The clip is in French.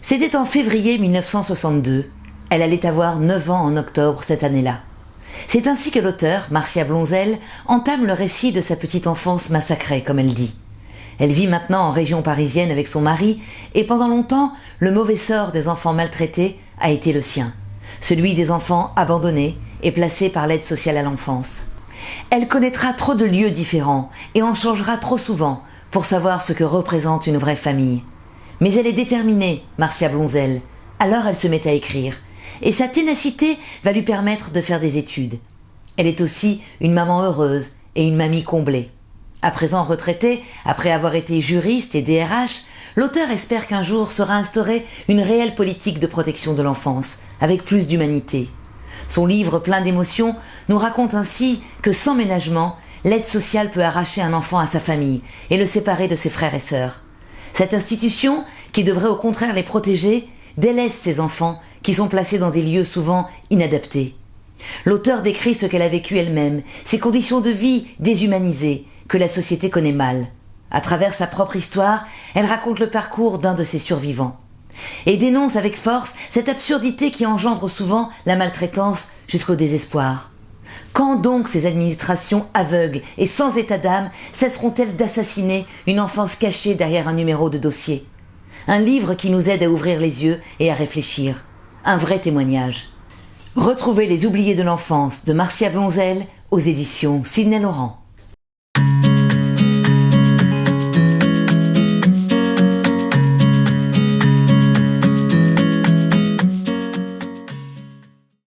C'était en février 1962. Elle allait avoir 9 ans en octobre cette année-là. C'est ainsi que l'auteur, Marcia Blonzel, entame le récit de sa petite enfance massacrée, comme elle dit. Elle vit maintenant en région parisienne avec son mari, et pendant longtemps, le mauvais sort des enfants maltraités a été le sien. Celui des enfants abandonnés et placés par l'aide sociale à l'enfance. Elle connaîtra trop de lieux différents et en changera trop souvent pour savoir ce que représente une vraie famille. Mais elle est déterminée, Marcia Blonzel. Alors elle se met à écrire. Et sa ténacité va lui permettre de faire des études. Elle est aussi une maman heureuse et une mamie comblée. À présent retraitée, après avoir été juriste et DRH, l'auteur espère qu'un jour sera instaurée une réelle politique de protection de l'enfance, avec plus d'humanité. Son livre plein d'émotions nous raconte ainsi que sans ménagement, l'aide sociale peut arracher un enfant à sa famille et le séparer de ses frères et sœurs. Cette institution, qui devrait au contraire les protéger, délaisse ces enfants qui sont placés dans des lieux souvent inadaptés. L'auteur décrit ce qu'elle a vécu elle-même, ses conditions de vie déshumanisées, que la société connaît mal. À travers sa propre histoire, elle raconte le parcours d'un de ses survivants. Et dénonce avec force cette absurdité qui engendre souvent la maltraitance jusqu'au désespoir. Quand donc ces administrations aveugles et sans état d'âme cesseront-elles d'assassiner une enfance cachée derrière un numéro de dossier ? Un livre qui nous aide à ouvrir les yeux et à réfléchir. Un vrai témoignage. Retrouvez Les oubliés de l'enfance de Marcia Blonzel aux éditions Sidney Laurent.